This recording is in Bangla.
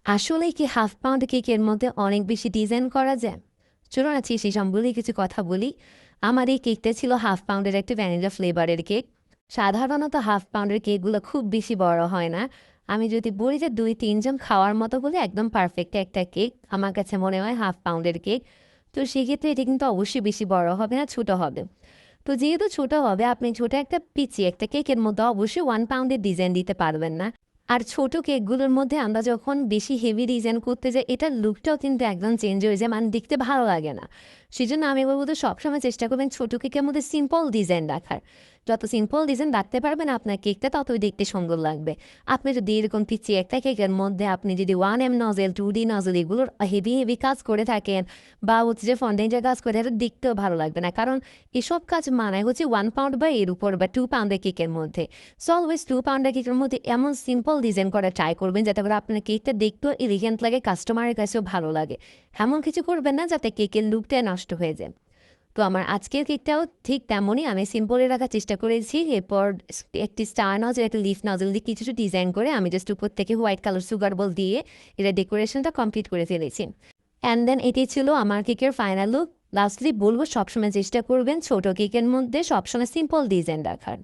আসলে কি হাফ পাউন্ড কেকের মধ্যে অনেক বেশি ডিজাইন করা যায়? চলুন আজকে সেই সম্বন্ধে কিছু কথা বলি। আমার এই কেকটা ছিল হাফ পাউন্ডের একটা ভ্যানিলা ফ্লেভারের কেক। সাধারণত হাফ পাউন্ডের কেকগুলো খুব বেশি বড় হয় না। আমি যদি বলি যে ২-৩ জন খাওয়ার মতো বলে একদম পারফেক্ট একটা কেক আমার কাছে মনে হয় হাফ পাউন্ডের কেক। তো সেক্ষেত্রে এটি কিন্তু অবশ্যই বেশি বড় হবে না, ছোট হবে। তো যেহেতু ছোট হবে আপনি ছোট একটা পিচি একটা কেকের মধ্যে অবশ্যই 1 পাউন্ডের ডিজাইন দিতে পারবেন না। আর ছোট কেকগুলোর মধ্যে আমরা যখন বেশি হেভি ডিজাইন করতে যাই এটার লুকটাও কিন্তু একদম চেঞ্জ হয়ে যায়, মানে দেখতে ভালো লাগে না। সেজন্য আমি বলব যে সবসময় চেষ্টা করবেন ছোট কেকের মধ্যে সিম্পল ডিজাইন রাখার। যত সিম্পল ডিজাইন রাখতে পারবেন আপনার কেকটা ততই দেখতে সুন্দর লাগবে। আপনি যদি এরকম পিচ্চি একটা কেকের মধ্যে আপনি যদি 1M নজেল, 2D নজেল এগুলোর হেভি কাজ করে থাকেন বা হচ্ছে যে ফন্ডেন্টের কাজ করে এটা দেখতেও ভালো লাগবে না। কারণ এসব কাজ মানায় হচ্ছে 1 পাউন্ড বা এর উপর বা 2 পাউন্ডের কেকের মধ্যে। সো অলওয়েজ 2 পাউন্ডের কেকের মধ্যে এমন সিম্পল ডিজাইন করার ট্রাই করবেন যাতে করে আপনার কেকটা দেখতেও এলিগেন্ট লাগে, কাস্টমারের কাছেও ভালো লাগে। এমন কিছু করবেন না যাতে কেকের লুকটা নষ্ট হয়ে যায়। তো আমার আজকের কেকটাও ঠিক তেমনই আমি সিম্পলে রাখার চেষ্টা করেছি। এরপর একটি স্টার নজল, একটা লিফ নজল দিয়ে কিছু ডিজাইন করে আমি জাস্ট উপর থেকে হোয়াইট কালার সুগার বল দিয়ে এটা ডেকোরেশনটা কমপ্লিট করে ফেলেছি। অ্যান্ড দেন এটি ছিল আমার কেকের ফাইনাল লুক। লাস্টলি বলব সবসময় চেষ্টা করবেন ছোট কেকের মধ্যে সবসময় সিম্পল ডিজাইন রাখার।